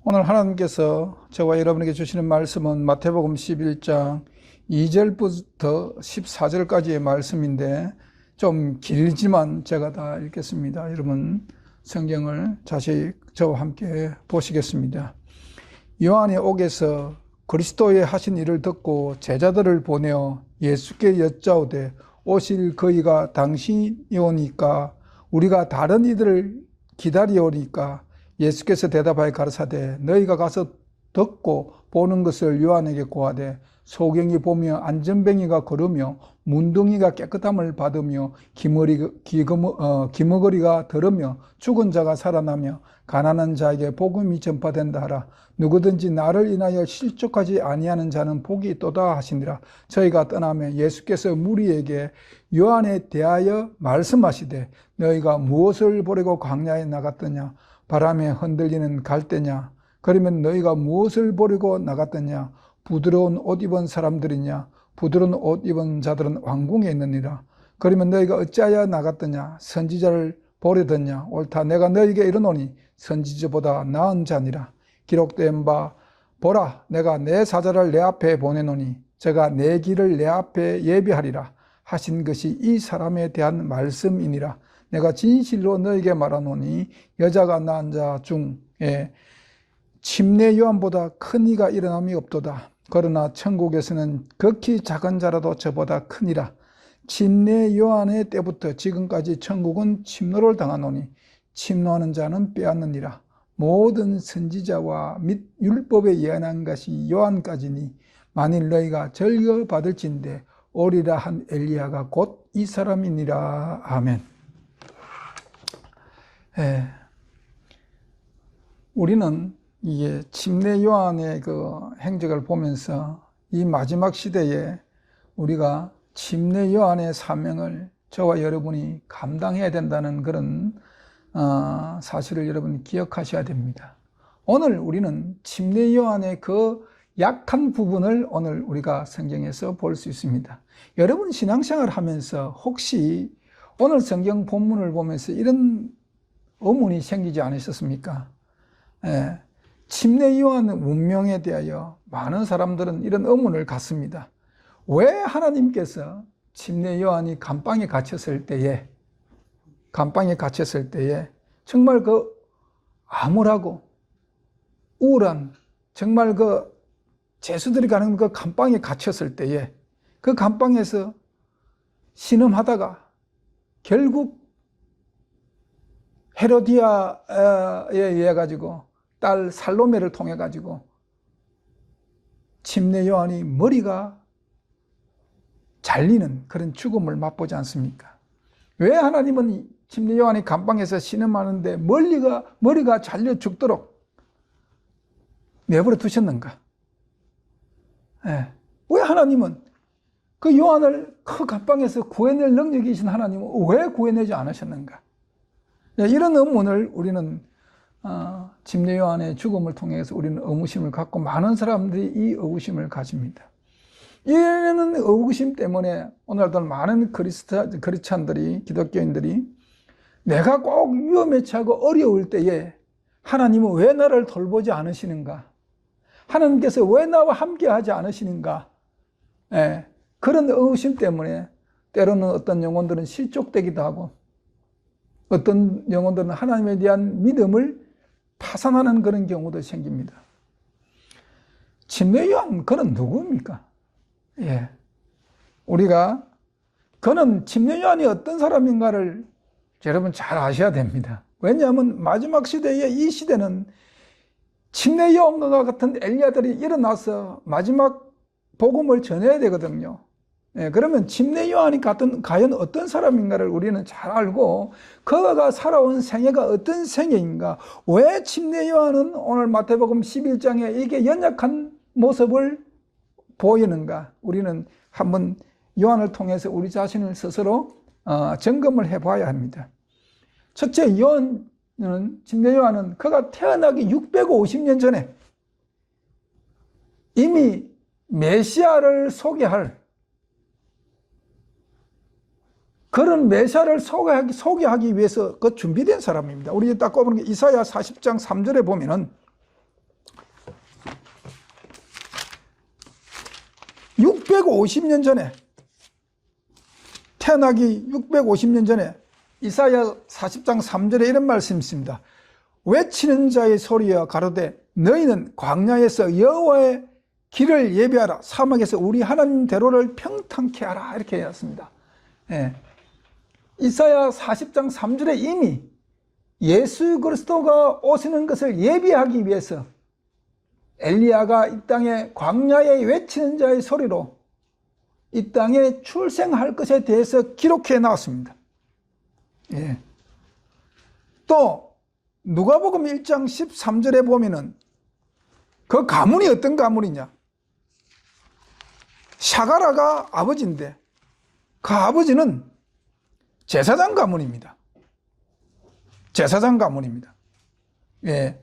오늘 하나님께서 저와 여러분에게 주시는 말씀은 마태복음 11장 2절부터 14절까지의 말씀인데 좀 길지만 제가 다 읽겠습니다. 여러분 성경을 자세히 저와 함께 보시겠습니다. 요한의 옥에서 그리스도의 하신 일을 듣고 제자들을 보내어 예수께 여짜오되 오실 그이가 당신이 오니까 우리가 다른 이들을 기다리오니까 예수께서 대답하여 가르사대 너희가 가서 듣고 보는 것을 요한에게 고하되 소경이 보며 안전뱅이가 걸으며 문둥이가 깨끗함을 받으며 기머거리가 들으며 죽은 자가 살아나며 가난한 자에게 복음이 전파된다 하라. 누구든지 나를 인하여 실족하지 아니하는 자는 복이 있도다 하시니라. 저희가 떠나며 예수께서 무리에게 요한에 대하여 말씀하시되 너희가 무엇을 보려고 광야에 나갔더냐? 바람에 흔들리는 갈대냐? 그러면 너희가 무엇을 보려고 나갔더냐? 부드러운 옷 입은 사람들이냐? 부드러운 옷 입은 자들은 왕궁에 있느니라. 그러면 너희가 어찌하여 나갔더냐? 선지자를 보려더냐? 옳다. 내가 너희에게 이르노니 선지자보다 나은 자니라. 기록된 바 보라, 내가 내 사자를 내 앞에 보내노니 저가 내 길을 내 앞에 예비하리라 하신 것이 이 사람에 대한 말씀이니라. 내가 진실로 너에게 말하노니 여자가 낳은 자 중에 침례 요한보다 큰 이가 일어남이 없도다. 그러나 천국에서는 극히 작은 자라도 저보다 크니라. 침례 요한의 때부터 지금까지 천국은 침노를 당하노니 침노하는 자는 빼앗느니라. 모든 선지자와 및 율법에 예언한 것이 요한까지니 만일 너희가 절거받을진대 오리라 한 엘리야가 곧 이 사람이니라. 아멘. 우리는 이게 침례 요한의 그 행적을 보면서 이 마지막 시대에 우리가 침례 요한의 사명을 저와 여러분이 감당해야 된다는 그런 사실을 여러분이 기억하셔야 됩니다. 오늘 우리는 침례 요한의 그 약한 부분을 오늘 우리가 성경에서 볼 수 있습니다. 여러분 신앙생활 하면서 혹시 오늘 성경 본문을 보면서 이런 의문이 생기지 않으셨습니까? 침례 요한 운명에 대하여 많은 사람들은 이런 의문을 갖습니다. 왜 하나님께서 침례 요한이 감방에 갇혔을 때에 정말 그 암울하고 우울한 정말 그 죄수들이 가는 그 감방에 갇혔을 때에 그 감방에서 신음하다가 결국 헤로디아에 의해 가지고 딸 살로메를 통해 가지고 침례 요한이 머리가 잘리는 그런 죽음을 맛보지 않습니까? 왜 하나님은 침례 요한이 감방에서 신음하는데 머리가 잘려 죽도록 내버려 두셨는가? 왜 하나님은 그 요한을 그 감방에서 구해낼 능력이 있으신 하나님은 왜 구해내지 않으셨는가? 이런 의문을 우리는 침례 요한의 죽음을 통해서 우리는 의구심을 갖고 많은 사람들이 이 의구심을 가집니다. 이런 의구심 때문에 오늘날 많은 크리스찬들이 기독교인들이 내가 꼭 위험에 처하고 어려울 때에 하나님은 왜 나를 돌보지 않으시는가? 하나님께서 왜 나와 함께 하지 않으시는가? 그런 의구심 때문에 때로는 어떤 영혼들은 실족되기도 하고 어떤 영혼들은 하나님에 대한 믿음을 파산하는 그런 경우도 생깁니다. 침례 요한 그는 누구입니까? 우리가 그는 침례 요한이 어떤 사람인가를 여러분 잘 아셔야 됩니다. 왜냐하면 마지막 시대에 이 시대는 침례 요한과 같은 엘리야들이 일어나서 마지막 복음을 전해야 되거든요. 그러면 침례 요한이 과연 어떤 사람인가를 우리는 잘 알고 그가 살아온 생애가 어떤 생애인가, 왜 침례 요한은 오늘 마태복음 11장에 이게 연약한 모습을 보이는가, 우리는 한번 요한을 통해서 우리 자신을 스스로 점검을 해봐야 합니다. 첫째, 침례 요한은 그가 태어나기 650년 전에 이미 메시아를 소개할 그런 메시아를 소개하기 위해서 그 준비된 사람입니다. 우리 딱 꼽은 게 이사야 40장 3절에 보면은 650년 전에, 태어나기 650년 전에 이사야 40장 3절에 이런 말씀이 있습니다. 외치는 자의 소리여 가로되 너희는 광야에서 여호와의 길을 예비하라, 사막에서 우리 하나님 대로를 평탄케 하라, 이렇게 했습니다. 예. 이사야 40장 3절에 이미 예수 그리스도가 오시는 것을 예비하기 위해서 엘리야가 이 땅에 광야에 외치는 자의 소리로 이 땅에 출생할 것에 대해서 기록해 나왔습니다. 예. 또 누가복음 1장 13절에 보면은 그 가문이 어떤 가문이냐, 샤가라가 아버지인데 그 아버지는 제사장 가문입니다. 제사장 가문입니다. 예.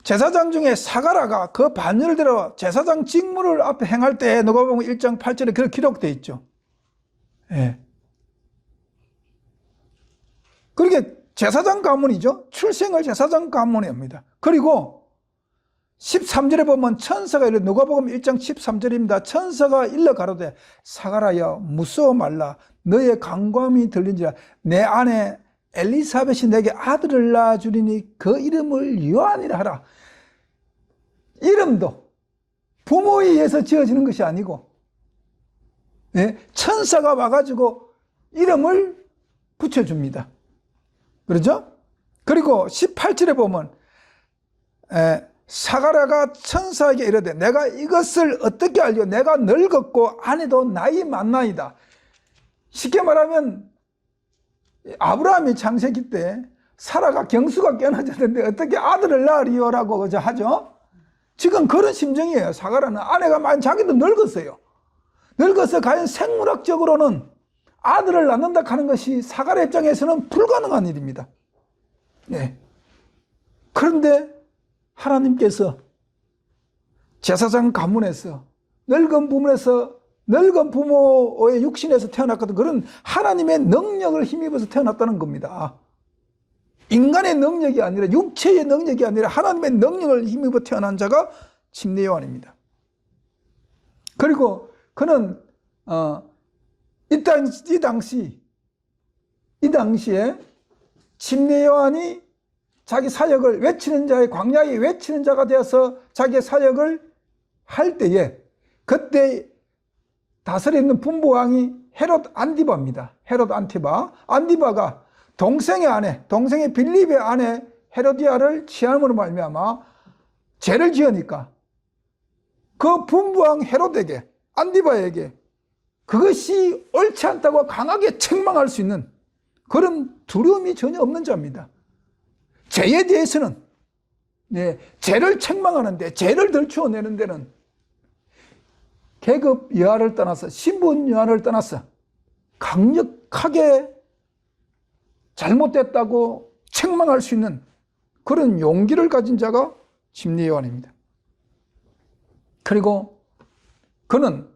제사장 중에 사가라가 그 반열을 들어 제사장 직무를 앞에 행할 때 누가복음 1장 8절에 그렇게 기록되어 있죠. 예. 그렇게 제사장 가문이죠. 출생을 제사장 가문에 합니다. 그리고 13절에 보면 천사가 일러, 누가복음 1장 13절입니다. 천사가 일러 가로되 사가라여 무서워 말라, 너의 간구함이 들린지라 내 아내 엘리사벳이 내게 아들을 낳아주리니 그 이름을 요한이라 하라. 이름도 부모에 의해서 지어지는 것이 아니고, 예? 천사가 와가지고 이름을 붙여줍니다. 그렇죠? 그리고 18절에 보면 사가랴가 천사에게 이르되 내가 이것을 어떻게 알려, 내가 늙었고 아내도 나이 많나이다. 쉽게 말하면 아브라함이 창세기 때 사라가 경수가 깨어나졌는데 어떻게 아들을 낳으리요라고 하죠. 지금 그런 심정이에요. 사가랴는 아내가 많이, 자기도 늙었어요. 늙어서 과연 생물학적으로는 아들을 낳는다 하는 것이 사가랴 입장에서는 불가능한 일입니다. 네. 그런데 하나님께서 제사장 가문에서 늙은 부모의 육신에서 태어났거든. 그런 하나님의 능력을 힘입어서 태어났다는 겁니다. 인간의 능력이 아니라, 육체의 능력이 아니라 하나님의 능력을 힘입어 태어난 자가 침례 요한입니다. 그리고 그는 이 당시에 침례 요한이 자기 사역을 외치는 자의, 광야에 외치는 자가 되어서 자기의 사역을 할 때에, 그때 다스리는 분부왕이 헤롯 안디바입니다. 헤롯 안디바가 동생의 빌립의 아내 헤로디아를 취함으로 말미암아 죄를 지으니까 그 분부왕 헤롯에게, 안디바에게 그것이 옳지 않다고 강하게 책망할 수 있는 그런 두려움이 전혀 없는 자입니다. 죄에 대해서는, 죄를 책망하는데, 죄를 들추어내는 데는 계급 여하를 떠나서, 신분 여하를 떠나서 강력하게 잘못됐다고 책망할 수 있는 그런 용기를 가진 자가 침례 요한입니다. 그리고 그는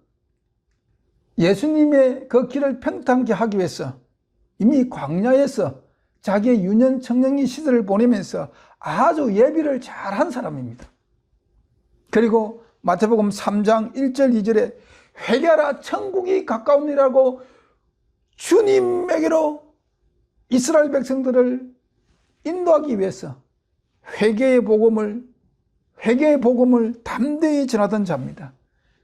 예수님의 그 길을 평탄케 하기 위해서 이미 광야에서 자기의 유년 청년기 시절을 보내면서 아주 예비를 잘한 사람입니다. 그리고 마태복음 3장 1절 2절에 회개하라 천국이 가까우니라고 주님에게로 이스라엘 백성들을 인도하기 위해서 회개의 복음을 담대히 전하던 자입니다.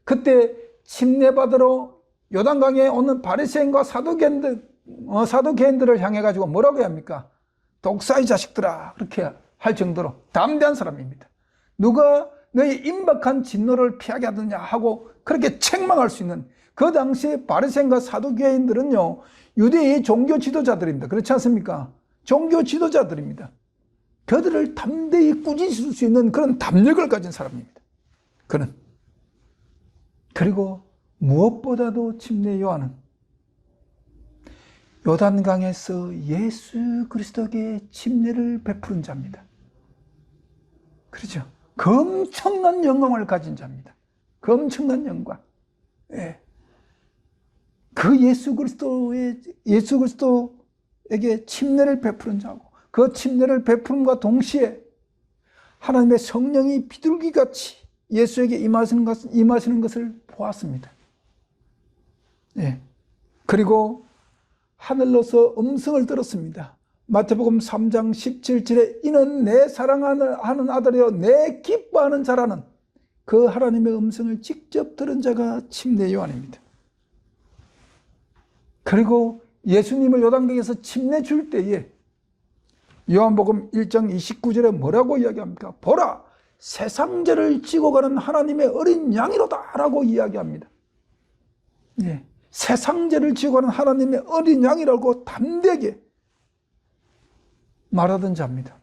그때 침례받으러 요단강에 오는 바리새인과 사두개인들을 향해 가지고 뭐라고 해야 합니까? 독사의 자식들아, 그렇게 할 정도로 담대한 사람입니다. 누가 너의 임박한 진노를 피하게 하느냐 하고 그렇게 책망할 수 있는, 그 당시에 바리새인과 사두개인들은요, 유대의 종교 지도자들입니다. 그렇지 않습니까? 종교 지도자들입니다. 그들을 담대히 꾸짖을 수 있는 그런 담력을 가진 사람입니다. 그는. 그리고 무엇보다도 침례 요한은 요단강에서 예수 그리스도에게 침례를 베푸른 자입니다. 그렇죠? 그 엄청난 영광을 가진 자입니다. 그 엄청난 영광. 예. 그 예수 그리스도에게 침례를 베푸른 자고, 그 침례를 베푸름과 동시에 하나님의 성령이 비둘기같이 예수에게 임하시는 것을 보았습니다. 예. 그리고 하늘로서 음성을 들었습니다. 마태복음 3장 17절에 이는 내 사랑하는 아들이요 내 기뻐하는 자라는 그 하나님의 음성을 직접 들은 자가 침례 요한입니다. 그리고 예수님을 요단강에서 침례 줄 때에 요한복음 1장 29절에 뭐라고 이야기합니까? 보라, 세상죄를 지고 가는 하나님의 어린 양이로다 라고 이야기합니다. 예, 세상죄를 지고 가는 하나님의 어린 양이라고 담대하게 말하던 자입니다.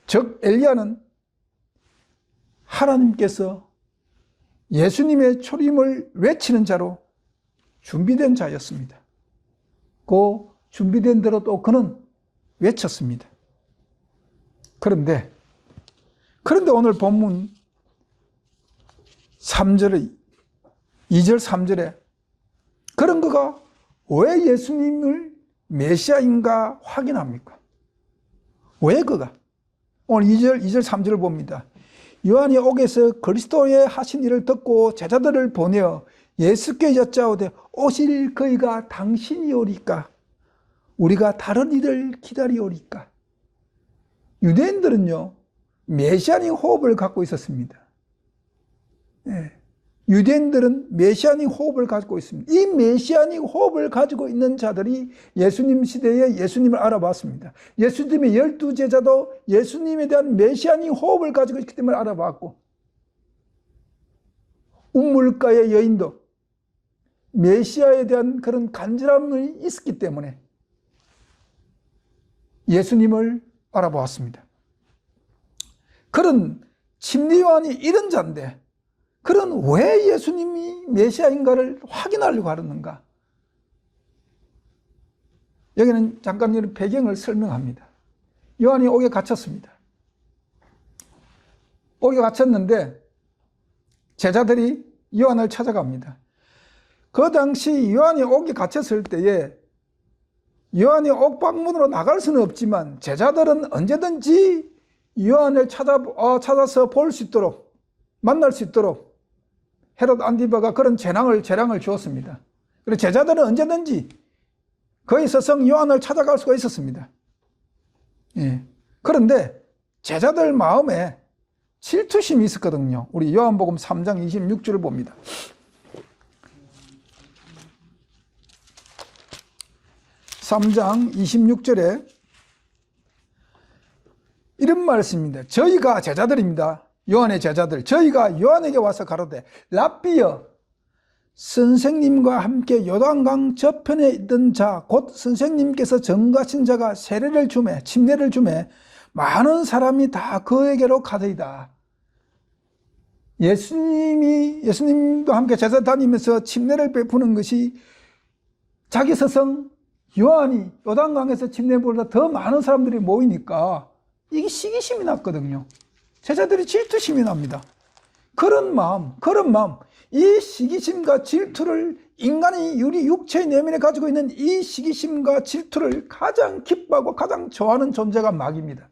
즉 엘리야는 하나님께서 예수님의 초림을 외치는 자로 준비된 자였습니다. 그 준비된 대로 또 그는 외쳤습니다. 그런데 오늘 본문 3절에 2절 3절에 그런 그가 왜 예수님을 메시아인가 확인합니까? 왜 그가? 오늘 2절 3절을 봅니다. 요한이 옥에서 그리스도의 하신 일을 듣고 제자들을 보내어 예수께 여짜오되 오실 그이가 당신이오리까? 우리가 다른 이를 기다리오리까? 유대인들은요 메시아닉 호흡을 갖고 있었습니다. 예. 유대인들은 메시아닉 호흡을 가지고 있습니다. 이 메시아닉 호흡을 가지고 있는 자들이 예수님 시대에 예수님을 알아봤습니다. 예수님의 12제자도 예수님에 대한 메시아닉 호흡을 가지고 있기 때문에 알아봤고, 우물가의 여인도 메시아에 대한 그런 간절함이 있었기 때문에 예수님을 알아보았습니다. 그런 침례 요한이 이런 자인데 그런 왜 예수님이 메시아인가를 확인하려고 하는가? 여기는 잠깐 이런 배경을 설명합니다. 요한이 옥에 갇혔습니다. 옥에 갇혔는데 제자들이 요한을 찾아갑니다. 그 당시 요한이 옥에 갇혔을 때에 요한이 옥방문으로 나갈 수는 없지만 제자들은 언제든지 요한을 찾아서 볼 수 있도록, 만날 수 있도록 헤롯 안티바가 그런 재량을 주었습니다. 그리고 제자들은 언제든지 거기 서성 요한을 찾아갈 수가 있었습니다. 예. 그런데 제자들 마음에 질투심이 있었거든요. 우리 요한복음 3장 26절을 봅니다. 3장 26절에 이런 말씀입니다. 저희가 제자들입니다. 요한의 제자들, 저희가 요한에게 와서 가로되 랍비여, 선생님과 함께 요단강 저편에 있던 자, 곧 선생님께서 전가신 자가 세례를 주매, 침례를 주매 많은 사람이 다 그에게로 가더이다. 예수님도 함께 제자 다니면서 침례를 베푸는 것이 자기 스승 요한이 요단강에서 침례보다 더 많은 사람들이 모이니까 이게 시기심이 났거든요. 제자들이 질투심이 납니다. 그런 마음, 이 시기심과 질투를 인간이 우리 육체의 내면에 가지고 있는 이 시기심과 질투를 가장 기뻐하고 가장 좋아하는 존재가 마귀입니다.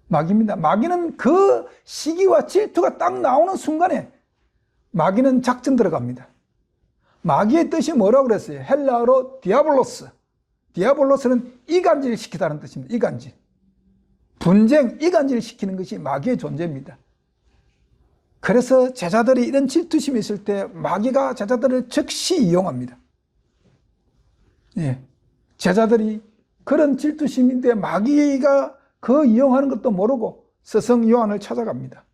마귀는 그 시기와 질투가 딱 나오는 순간에 마귀는 작전 들어갑니다. 마귀의 뜻이 뭐라고 그랬어요? 헬라어로 디아볼로스. 디아볼로스는 이간질 시키다는 뜻입니다. 이간질. 분쟁, 이간질 시키는 것이 마귀의 존재입니다. 그래서 제자들이 이런 질투심이 있을 때 마귀가 제자들을 즉시 이용합니다. 예. 제자들이 그런 질투심인데 마귀가 그 이용하는 것도 모르고 스승 요한을 찾아갑니다.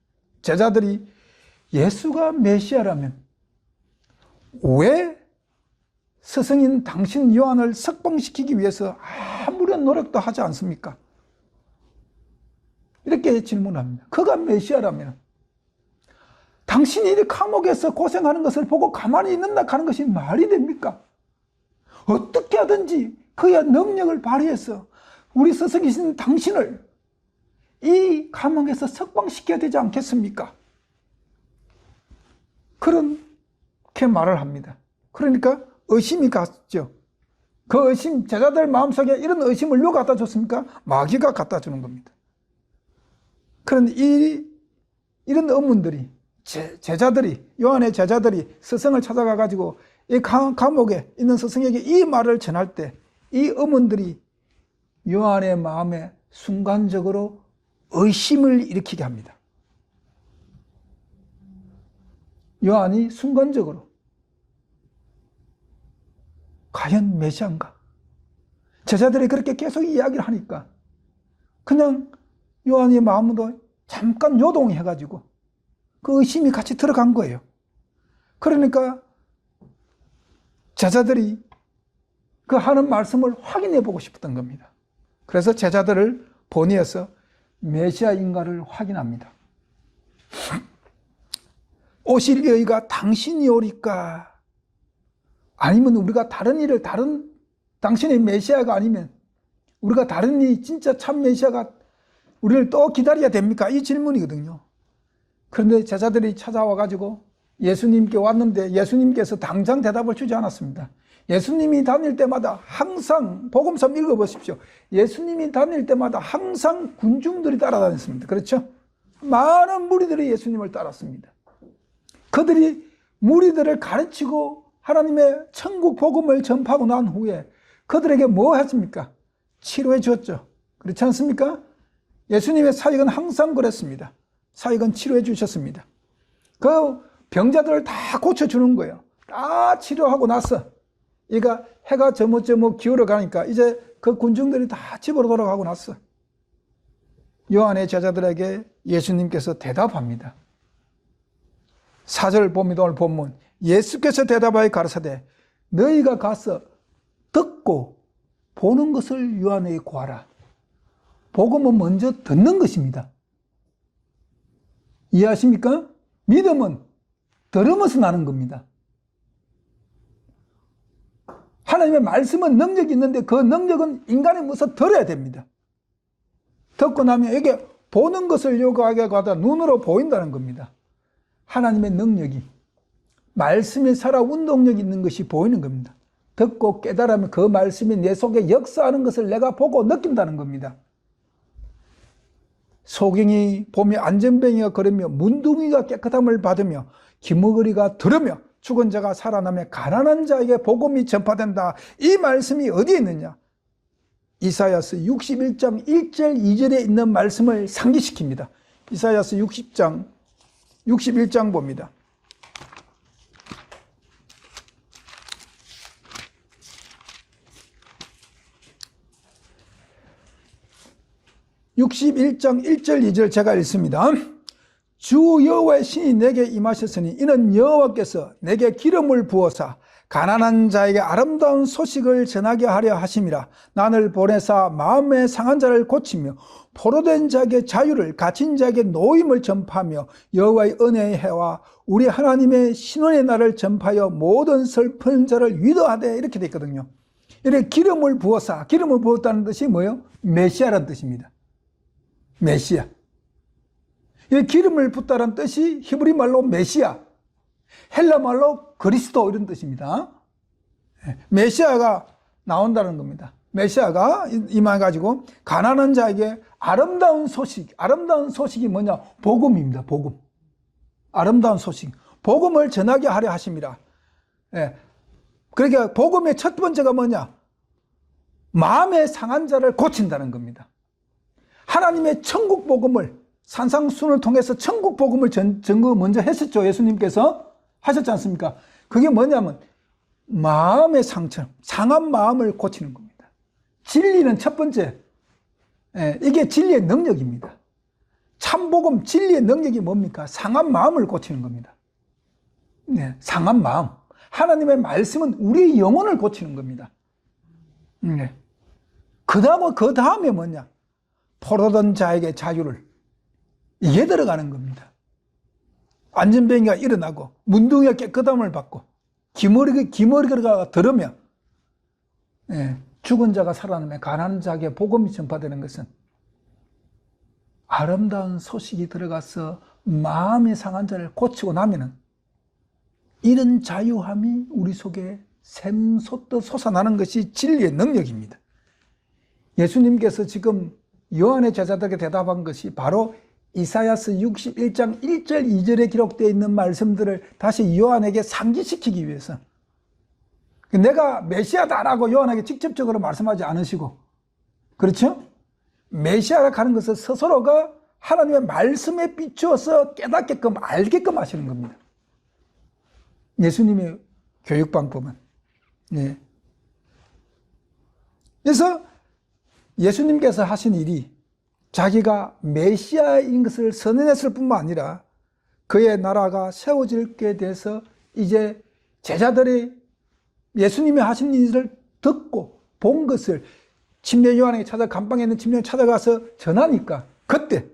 제자들이 예수가 메시아라면 왜 스승인 당신 요한을 석방시키기 위해서 아무런 노력도 하지 않습니까? 이렇게 질문합니다. 그가 메시아라면 당신이 이 감옥에서 고생하는 것을 보고 가만히 있는다 하는 것이 말이 됩니까? 어떻게 하든지 그의 능력을 발휘해서 우리 스승이신 당신을 이 감옥에서 석방시켜야 되지 않겠습니까? 그렇게 말을 합니다. 그러니까 의심이 갔죠. 그 의심, 제자들 마음속에 이런 의심을 누가 갖다 줬습니까? 마귀가 갖다 주는 겁니다. 그런데 이 이런 의문들이 제자들이 요한의 제자들이 스승을 찾아가 가지고 이 감옥에 있는 스승에게 이 말을 전할 때 이 의문들이 요한의 마음에 순간적으로 의심을 일으키게 합니다. 요한이 순간적으로 과연 메시아인가? 제자들이 그렇게 계속 이야기를 하니까 그냥 요한의 마음도 잠깐 요동해가지고 그 의심이 같이 들어간 거예요. 그러니까 제자들이 그 하는 말씀을 확인해 보고 싶었던 겁니다. 그래서 제자들을 보내어서 메시아인가를 확인합니다. 오실 이가 당신이 오리까? 아니면 우리가 당신의 메시아가 아니면 우리가 다른 이 진짜 참 메시아가 우리를 또 기다려야 됩니까? 이 질문이거든요. 그런데 제자들이 찾아와 가지고 예수님께 왔는데 예수님께서 당장 대답을 주지 않았습니다. 예수님이 다닐 때마다 항상 복음서 읽어보십시오. 예수님이 다닐 때마다 항상 군중들이 따라다녔습니다. 그렇죠? 많은 무리들이 예수님을 따랐습니다. 그들이 무리들을 가르치고 하나님의 천국 복음을 전파하고 난 후에 그들에게 뭐 했습니까? 치료해 주었죠. 그렇지 않습니까? 예수님의 사역은 항상 그랬습니다. 사역은 치료해 주셨습니다. 그 병자들을 다 고쳐주는 거예요. 다 치료하고 나서 얘가 해가 저뭇저뭇 기울어 가니까 이제 그 군중들이 다 집으로 돌아가고 났어. 요한의 제자들에게 예수님께서 대답합니다. 4절 봅니다. 오늘 본문. 예수께서 대답하여 가르치되 너희가 가서 듣고 보는 것을 요한에게 구하라. 복음은 먼저 듣는 것입니다. 이해하십니까? 믿음은 들으면서 나는 겁니다. 하나님의 말씀은 능력이 있는데 그 능력은 인간의 무엇을 들어야 됩니다. 듣고 나면 이게 보는 것을 요구하게 가다 눈으로 보인다는 겁니다. 하나님의 능력이 말씀이 살아 운동력이 있는 것이 보이는 겁니다. 듣고 깨달으면 그 말씀이 내 속에 역사하는 것을 내가 보고 느낀다는 겁니다. 소경이 보며 안전뱅이가 걸으며 문둥이가 깨끗함을 받으며 기머거리가 들으며 죽은 자가 살아나며 가난한 자에게 복음이 전파된다. 이 말씀이 어디에 있느냐? 이사야서 61장 1절 2절에 있는 말씀을 상기시킵니다. 이사야서 61장 봅니다. (61장 1절 2절) 제가 읽습니다. 주 여호와의 신이 내게 임하셨으니 이는 여호와께서 내게 기름을 부어사 가난한 자에게 아름다운 소식을 전하게 하려 하심이라. 나를 보내사 마음에 상한 자를 고치며 포로된 자에게 자유를, 갇힌 자에게 노임을 전파하며 여호와의 은혜의 해와 우리 하나님의 신원의 날을 전파하여 모든 슬픈 자를 위로하되, 이렇게 되어 있거든요. 이렇게 기름을 부어사, 기름을 부었다는 뜻이 뭐예요? 메시아라는 뜻입니다. 메시아. 이 기름을 붓다는 뜻이 히브리 말로 메시아, 헬라 말로 그리스도, 이런 뜻입니다. 메시아가 나온다는 겁니다. 메시아가 임해가지고 가난한 자에게 아름다운 소식이 뭐냐? 복음입니다. 복음. 아름다운 소식. 복음을 전하게 하려 하심이라. 그러니까 복음의 첫 번째가 뭐냐? 마음의 상한 자를 고친다는 겁니다. 하나님의 천국 복음을, 산상순을 통해서 천국 복음을 전거 먼저 했었죠. 예수님께서 하셨지 않습니까? 그게 뭐냐면 마음의 상처, 상한 마음을 고치는 겁니다. 진리는 첫 번째, 이게 진리의 능력입니다. 참복음, 진리의 능력이 뭡니까? 상한 마음을 고치는 겁니다. 상한 마음. 하나님의 말씀은 우리의 영혼을 고치는 겁니다. 그 다음에 뭐냐? 포로된 자에게 자유를, 이게 들어가는 겁니다. 안전뱅이가 일어나고 문둥이가 깨끗함을 받고 기머리가 들으며 죽은 자가 살아나며 가난한 자에게 복음이 전파되는 것은 아름다운 소식이 들어가서 마음이 상한 자를 고치고 나면은 이런 자유함이 우리 속에 샘솟듯 솟아나는 것이 진리의 능력입니다. 예수님께서 지금 요한의 제자들에게 대답한 것이 바로 이사야서 61장 1절 2절에 기록되어 있는 말씀들을 다시 요한에게 상기시키기 위해서, 내가 메시아다라고 요한에게 직접적으로 말씀하지 않으시고, 그렇죠? 메시아라 하는 것은 스스로가 하나님의 말씀에 비추어서 깨닫게끔 알게끔 하시는 겁니다. 예수님의 교육 방법은. 예. 그래서 예수님께서 하신 일이 자기가 메시아인 것을 선언했을 뿐만 아니라 그의 나라가 세워질게 돼서 이제 제자들이 예수님이 하신 일을 듣고 본 것을 침례 요한에게 감방에 있는 침례 찾아가서 전하니까, 그때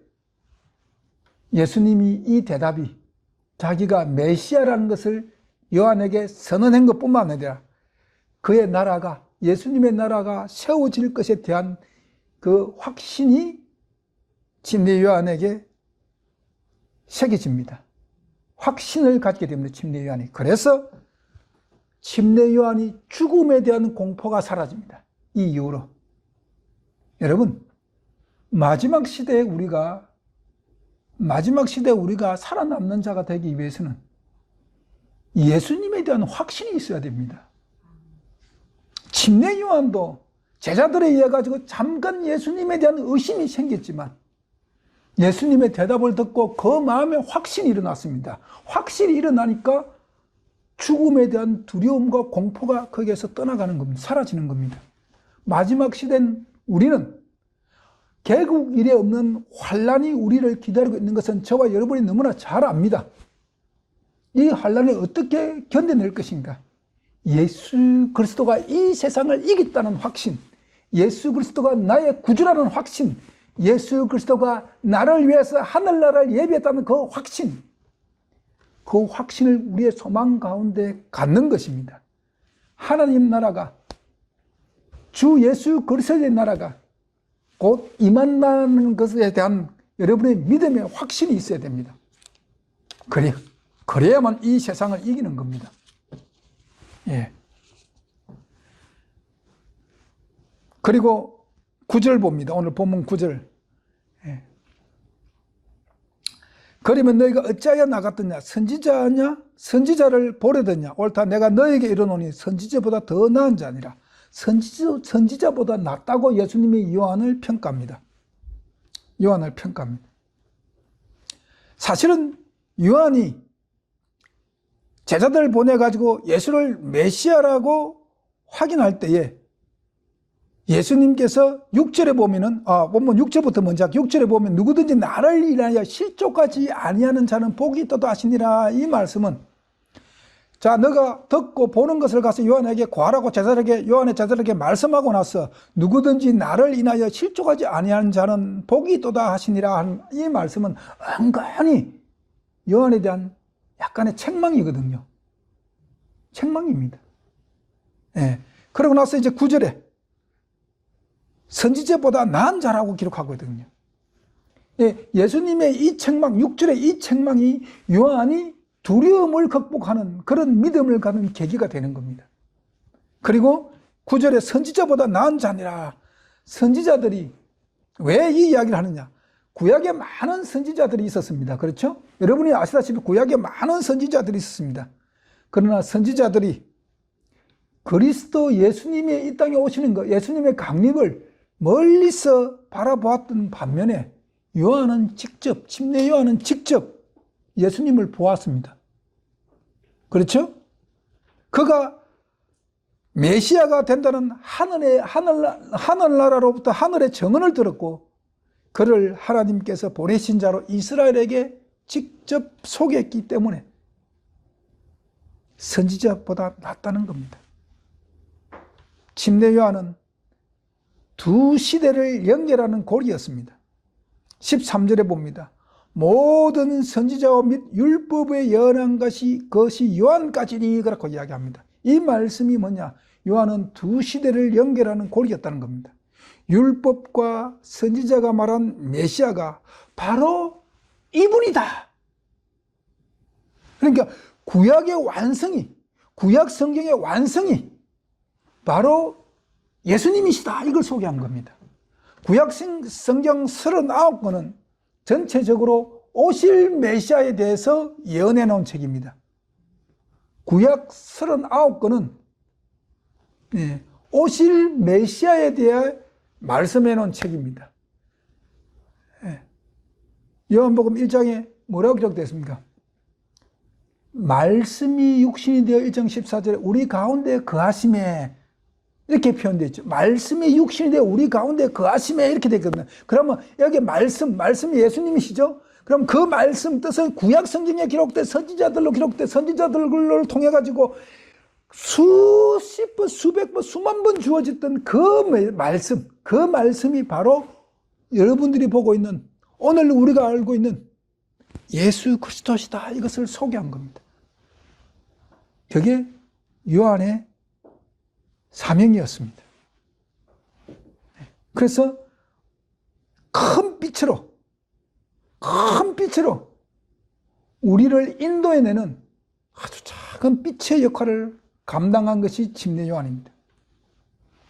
예수님이 이 대답이 자기가 메시아라는 것을 요한에게 선언한 것뿐만 아니라 그의 나라가, 예수님의 나라가 세워질 것에 대한 그 확신이 침례 요한에게 새겨집니다. 확신을 갖게 됩니다, 침례 요한이. 그래서 침례 요한이 죽음에 대한 공포가 사라집니다. 이 이후로. 여러분, 마지막 시대에 우리가 살아남는 자가 되기 위해서는 예수님에 대한 확신이 있어야 됩니다. 침례 요한도 제자들에 의해 가지고 잠깐 예수님에 대한 의심이 생겼지만 예수님의 대답을 듣고 그 마음에 확신이 일어났습니다. 확신이 일어나니까 죽음에 대한 두려움과 공포가 거기에서 떠나가는 겁니다. 사라지는 겁니다. 마지막 시대는 우리는 개국 이래 없는 환란이 우리를 기다리고 있는 것은 저와 여러분이 너무나 잘 압니다. 이 환란을 어떻게 견뎌낼 것인가? 예수 그리스도가 이 세상을 이겼다는 확신, 예수 그리스도가 나의 구주라는 확신, 예수 그리스도가 나를 위해서 하늘나라를 예비했다는 그 확신, 그 확신을 우리의 소망 가운데 갖는 것입니다. 하나님 나라가, 주 예수 그리스도의 나라가 곧 임한다는 것에 대한 여러분의 믿음의 확신이 있어야 됩니다. 그래야만 이 세상을 이기는 겁니다. 예. 그리고 9절 봅니다. 오늘 본문 9절. 예. 그러면 너희가 어찌하여 나갔더냐? 선지자냐? 선지자를 보려더냐? 옳다. 내가 너에게 이르노니 선지자보다 더 나은 자니라. 선지자보다 낫다고 예수님이 요한을 평가합니다. 요한을 평가합니다. 사실은 요한이 제자들을 보내가지고 예수를 메시아라고 확인할 때에 예수님께서 6절에 보면은, 본문 6절부터 먼저 6절에 보면 누구든지 나를 인하여 실족하지 아니하는 자는 복이 있도다 하시니라. 이 말씀은, 자, 너가 듣고 보는 것을 가서 요한에게 고하라고 요한의 제자들에게 말씀하고 나서 누구든지 나를 인하여 실족하지 아니하는 자는 복이 있도다 하시니라 하는 이 말씀은 은근히 요한에 대한 약간의 책망이거든요. 책망입니다. 예. 그러고 나서 이제 9절에 선지자보다 나은 자라고 기록하거든요. 예. 예수님의 이 책망, 6절의 이 책망이 요한이 두려움을 극복하는 그런 믿음을 갖는 계기가 되는 겁니다. 그리고 9절에 선지자보다 나은 자니라. 선지자들이 왜 이 이야기를 하느냐? 구약에 많은 선지자들이 있었습니다. 그렇죠? 여러분이 아시다시피 구약에 많은 선지자들이 있었습니다. 그러나 선지자들이 그리스도 예수님이 이 땅에 오시는 것, 예수님의 강림을 멀리서 바라보았던 반면에 침례 요한은 직접 예수님을 보았습니다. 그렇죠? 그가 메시아가 된다는 하늘나라로부터 하늘의 정언을 들었고 그를 하나님께서 보내신 자로 이스라엘에게 직접 소개했기 때문에 선지자보다 낫다는 겁니다. 침례 요한은 두 시대를 연결하는 고리였습니다. 13절에 봅니다. 모든 선지자와 및 율법에 연한 것이 요한까지니 그렇게 이야기합니다. 이 말씀이 뭐냐? 요한은 두 시대를 연결하는 고리였다는 겁니다. 율법과 선지자가 말한 메시아가 바로 이분이다. 그러니까 구약의 완성이, 구약 성경의 완성이 바로 예수님이시다. 이걸 소개한 겁니다. 구약 성경 39권은 전체적으로 오실 메시아에 대해서 예언해 놓은 책입니다. 구약 39권은 오실 메시아에 대해 말씀해 놓은 책입니다. 요한복음 1장에 뭐라고 기록되어 있습니까? 말씀이 육신이 되어 1장 14절에 우리 가운데 거하심에 이렇게 표현되어 있죠. 말씀이 육신이 되어 우리 가운데 거하심에 이렇게 되어 있거든요. 그러면 여기 말씀이 예수님이시죠? 그럼 그 말씀 뜻은 구약 성경에 기록된 선지자들로 기록된 선지자들을 통해 가지고 수십 번, 수백 번, 수만 번 주어졌던 그 말씀이 바로 여러분들이 보고 있는 오늘 우리가 알고 있는 예수 그리스도시다. 이것을 소개한 겁니다. 그게 요한의 사명이었습니다. 그래서 큰 빛으로 우리를 인도해내는 아주 작은 빛의 역할을 감당한 것이 침례 요한입니다.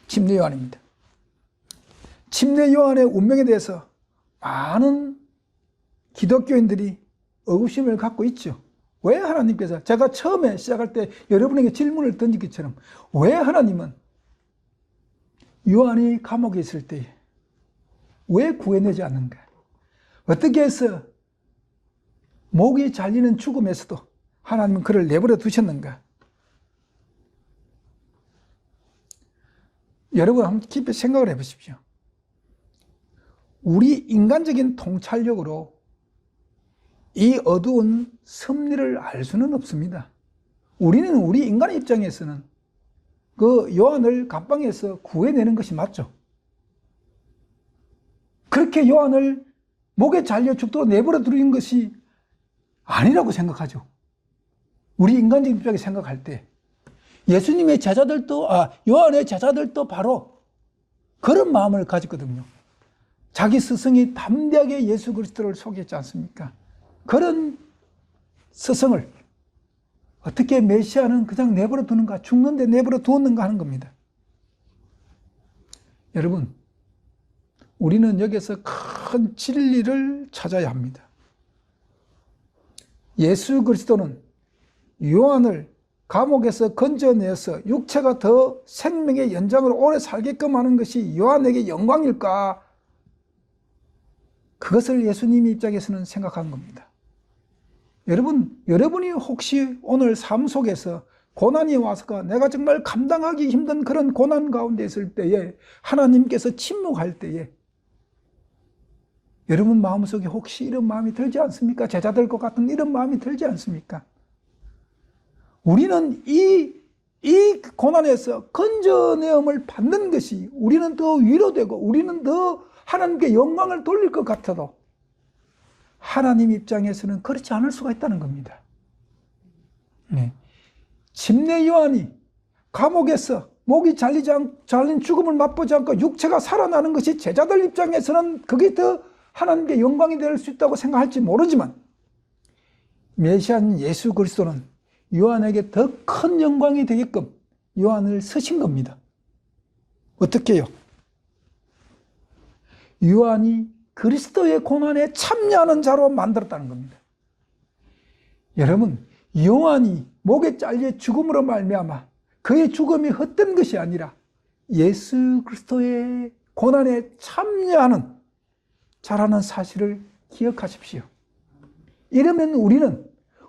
침례 요한의 운명에 대해서 많은 기독교인들이 의구심을 갖고 있죠. 왜 하나님께서, 제가 처음에 시작할 때 여러분에게 질문을 던진 것처럼 왜 하나님은 요한이 감옥에 있을 때 왜 구해내지 않는가? 어떻게 해서 목이 잘리는 죽음에서도 하나님은 그를 내버려 두셨는가? 여러분 한번 깊이 생각을 해보십시오. 우리 인간적인 통찰력으로 이 어두운 섭리를 알 수는 없습니다. 우리는 우리 인간의 입장에서는 그 요한을 감방에서 구해내는 것이 맞죠. 그렇게 요한을 목에 잘려 죽도록 내버려 두는 것이 아니라고 생각하죠. 우리 인간적인 입장에 생각할 때 예수님의 제자들도 요한의 제자들도 바로 그런 마음을 가졌거든요. 자기 스승이 담대하게 예수 그리스도를 소개했지 않습니까? 그런 스승을 어떻게 메시아는 그냥 내버려 두는가, 죽는데 내버려 두었는가 하는 겁니다. 여러분, 우리는 여기서 큰 진리를 찾아야 합니다. 예수 그리스도는 요한을 감옥에서 건져내서 육체가 더 생명의 연장으로 오래 살게끔 하는 것이 요한에게 영광일까? 그것을 예수님 입장에서는 생각한 겁니다. 여러분이 혹시 오늘 삶 속에서 고난이 와서 내가 정말 감당하기 힘든 그런 고난 가운데 있을 때에 하나님께서 침묵할 때에 여러분 마음속에 혹시 이런 마음이 들지 않습니까? 제자들과 같은 이런 마음이 들지 않습니까? 우리는 이 고난에서 건져내음을 받는 것이 우리는 더 위로되고 우리는 더 하나님께 영광을 돌릴 것 같아도 하나님 입장에서는 그렇지 않을 수가 있다는 겁니다. 침례 요한이 감옥에서 목이 잘린 죽음을 맛보지 않고 육체가 살아나는 것이 제자들 입장에서는 그게 더 하나님께 영광이 될 수 있다고 생각할지 모르지만 메시아인 예수 그리스도는 요한에게 더 큰 영광이 되게끔 요한을 쓰신 겁니다. 어떻게 해요? 요한이 그리스도의 고난에 참여하는 자로 만들었다는 겁니다. 여러분, 요한이 목에 잘려 죽음으로 말미암아 그의 죽음이 헛된 것이 아니라 예수 그리스도의 고난에 참여하는 자라는 사실을 기억하십시오. 이러면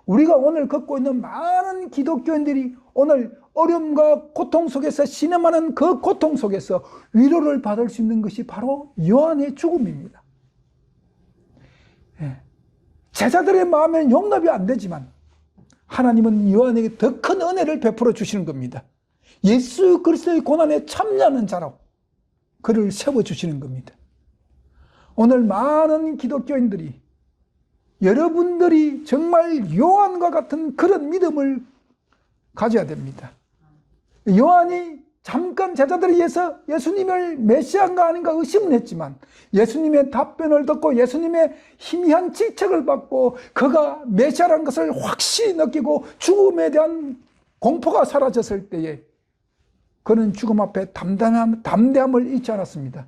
우리가 오늘 겪고 있는 많은 기독교인들이 오늘 어려움과 고통 속에서 신음하는 그 고통 속에서 위로를 받을 수 있는 것이 바로 요한의 죽음입니다. 제자들의 마음에는 용납이 안 되지만 하나님은 요한에게 더 큰 은혜를 베풀어 주시는 겁니다. 예수 그리스도의 고난에 참여하는 자로 그를 세워주시는 겁니다. 오늘 많은 기독교인들이 여러분들이 정말 요한과 같은 그런 믿음을 가져야 됩니다. 요한이 잠깐 제자들에 의해서 예수님을 메시아인가 아닌가 의심은 했지만 예수님의 답변을 듣고 예수님의 희미한 질책을 받고 그가 메시아라는 것을 확실히 느끼고 죽음에 대한 공포가 사라졌을 때에 그는 죽음 앞에 담대함을 잃지 않았습니다.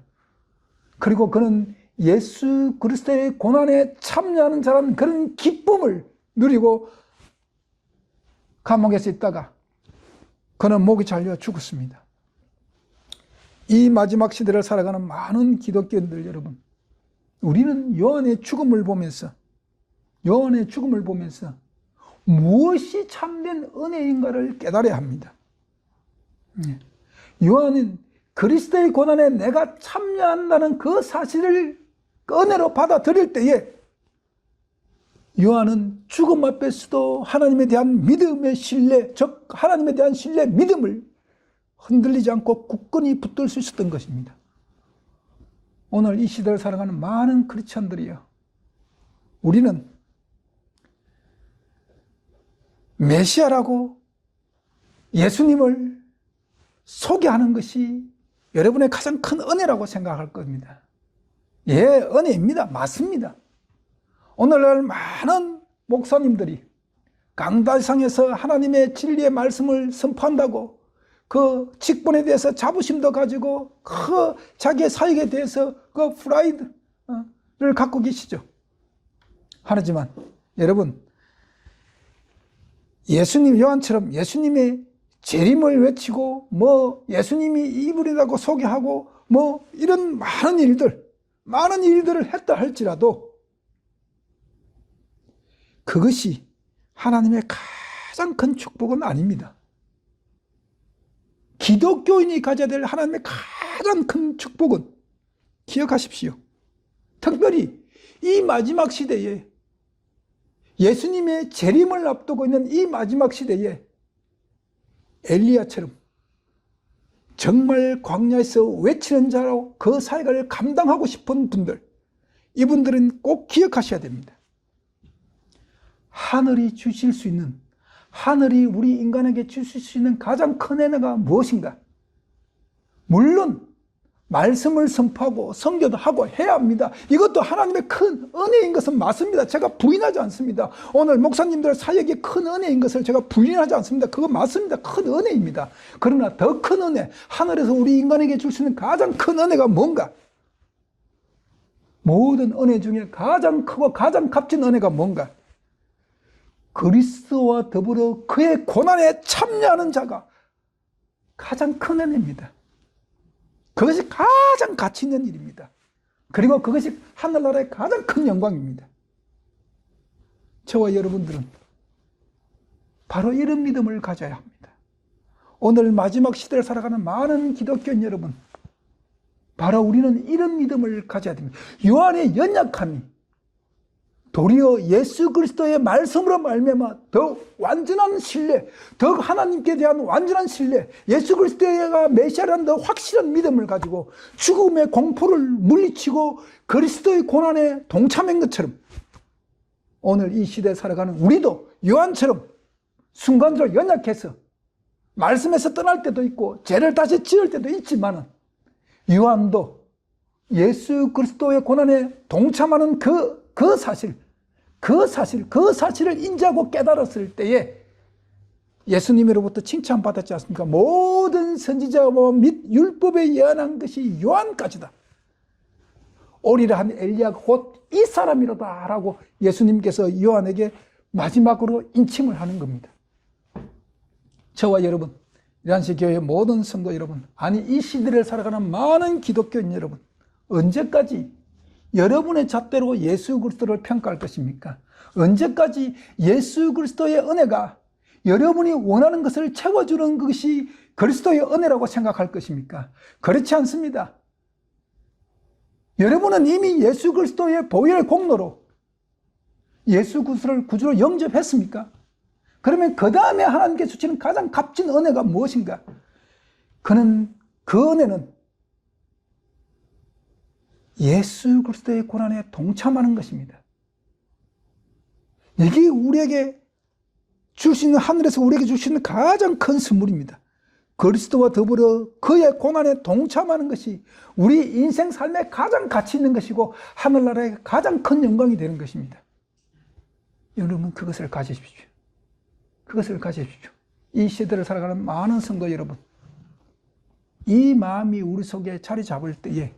그리고 그는 예수 그리스도의 고난에 참여하는 자라는 그런 기쁨을 누리고 감옥에서 있다가 그는 목이 잘려 죽었습니다. 이 마지막 시대를 살아가는 많은 기독교인들 여러분, 우리는 요한의 죽음을 보면서 무엇이 참된 은혜인가를 깨달아야 합니다. 요한은 그리스도의 고난에 내가 참여한다는 그 사실을 은혜로 받아들일 때에 요한은 죽음 앞에서도 하나님에 대한 믿음의 신뢰, 즉 하나님에 대한 신뢰, 믿음을 흔들리지 않고 굳건히 붙들 수 있었던 것입니다. 오늘 이 시대를 살아가는 많은 크리스찬들이요, 우리는 메시아라고 예수님을 소개하는 것이 여러분의 가장 큰 은혜라고 생각할 겁니다. 예, 은혜입니다. 맞습니다. 오늘날 많은 목사님들이 강다상에서 하나님의 진리의 말씀을 선포한다고 그 직분에 대해서 자부심도 가지고 그 자기의 사역에 대해서 그 프라이드를 갖고 계시죠. 하지만 여러분, 예수님, 요한처럼 예수님의 재림을 외치고 예수님이 이분이라고 소개하고 이런 많은 일들을 했다 할지라도 그것이 하나님의 가장 큰 축복은 아닙니다. 기독교인이 가져야 될 하나님의 가장 큰 축복은, 기억하십시오, 특별히 이 마지막 시대에, 예수님의 재림을 앞두고 있는 이 마지막 시대에 엘리야처럼 정말 광야에서 외치는 자로 그 사역을 감당하고 싶은 분들, 이분들은 꼭 기억하셔야 됩니다. 하늘이 주실 수 있는, 하늘이 우리 인간에게 주실 수 있는 가장 큰 은혜가 무엇인가? 물론 말씀을 선포하고 선교도 하고 해야 합니다. 이것도 하나님의 큰 은혜인 것은 맞습니다. 제가 부인하지 않습니다. 오늘 목사님들 사역이 큰 은혜인 것을 제가 부인하지 않습니다. 그거 맞습니다. 큰 은혜입니다. 그러나 더 큰 은혜, 하늘에서 우리 인간에게 줄 수 있는 가장 큰 은혜가 뭔가? 모든 은혜 중에 가장 크고 가장 값진 은혜가 뭔가? 그리스도와 더불어 그의 고난에 참여하는 자가 가장 큰 은혜입니다. 그것이 가장 가치 있는 일입니다. 그리고 그것이 하늘나라의 가장 큰 영광입니다. 저와 여러분들은 바로 이런 믿음을 가져야 합니다. 오늘 마지막 시대를 살아가는 많은 기독교인 여러분, 바로 우리는 이런 믿음을 가져야 됩니다. 요한의 연약함이 도리어 예수 그리스도의 말씀으로 말미암아 더 완전한 신뢰, 더 하나님께 대한 완전한 신뢰, 예수 그리스도가 메시아라는 더 확실한 믿음을 가지고 죽음의 공포를 물리치고 그리스도의 고난에 동참한 것처럼, 오늘 이 시대에 살아가는 우리도 요한처럼 순간적으로 연약해서 말씀에서 떠날 때도 있고 죄를 다시 지을 때도 있지만은, 요한도 예수 그리스도의 고난에 동참하는 그 사실을 인지하고 깨달았을 때에 예수님으로부터 칭찬받았지 않습니까? 모든 선지자와 및 율법에 예언한 것이 요한까지다. 오리라 한 엘리야가 곧 이 사람이로다 라고 예수님께서 요한에게 마지막으로 인칭을 하는 겁니다. 저와 여러분, 이란시교회 모든 성도 여러분, 아니 이 시대를 살아가는 많은 기독교인 여러분, 언제까지 여러분의 잣대로 예수 그리스도를 평가할 것입니까? 언제까지 예수 그리스도의 은혜가 여러분이 원하는 것을 채워주는 것이 그리스도의 은혜라고 생각할 것입니까? 그렇지 않습니다. 여러분은 이미 예수 그리스도의 보혈 공로로 예수 그리스도를 구주로 영접했습니까? 그러면 그 다음에 하나님께 주시는 가장 값진 은혜가 무엇인가? 그 은혜는 예수 그리스도의 고난에 동참하는 것입니다. 이게 우리에게 줄 수 있는, 하늘에서 우리에게 줄 수 있는 가장 큰 선물입니다. 그리스도와 더불어 그의 고난에 동참하는 것이 우리 인생 삶에 가장 가치 있는 것이고 하늘나라의 가장 큰 영광이 되는 것입니다. 여러분, 그것을 가지십시오. 그것을 가지십시오. 이 시대를 살아가는 많은 성도 여러분, 이 마음이 우리 속에 자리 잡을 때에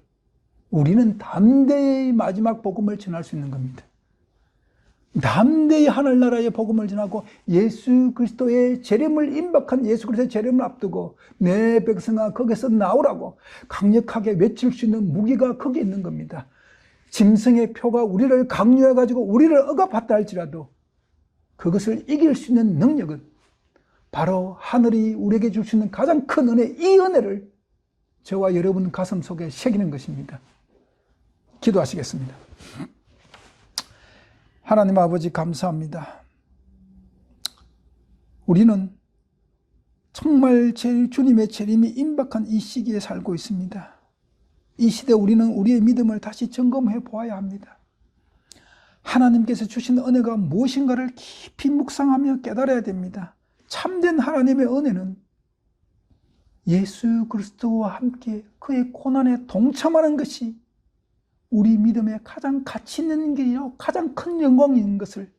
우리는 담대히 마지막 복음을 전할 수 있는 겁니다. 담대히 하늘나라의 복음을 전하고 예수 그리스도의 재림을 임박한 예수 그리스도의 재림을 앞두고 내 백성아 거기서 나오라고 강력하게 외칠 수 있는 무기가 거기 있는 겁니다. 짐승의 표가 우리를 강요해가지고 우리를 억압했다 할지라도 그것을 이길 수 있는 능력은 바로 하늘이 우리에게 줄 수 있는 가장 큰 은혜, 이 은혜를 저와 여러분 가슴 속에 새기는 것입니다. 기도하시겠습니다. 하나님 아버지 감사합니다. 우리는 정말 주님의 재림이 임박한 이 시기에 살고 있습니다. 이 시대 우리는 우리의 믿음을 다시 점검해 보아야 합니다. 하나님께서 주신 은혜가 무엇인가를 깊이 묵상하며 깨달아야 됩니다. 참된 하나님의 은혜는 예수 그리스도와 함께 그의 고난에 동참하는 것이 우리 믿음의 가장 가치 있는 길이요 가장 큰 영광인 것을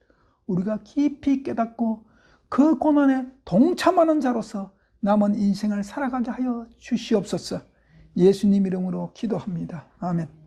우리가 깊이 깨닫고 그 고난에 동참하는 자로서 남은 인생을 살아가게 하여 주시옵소서. 예수님 이름으로 기도합니다. 아멘.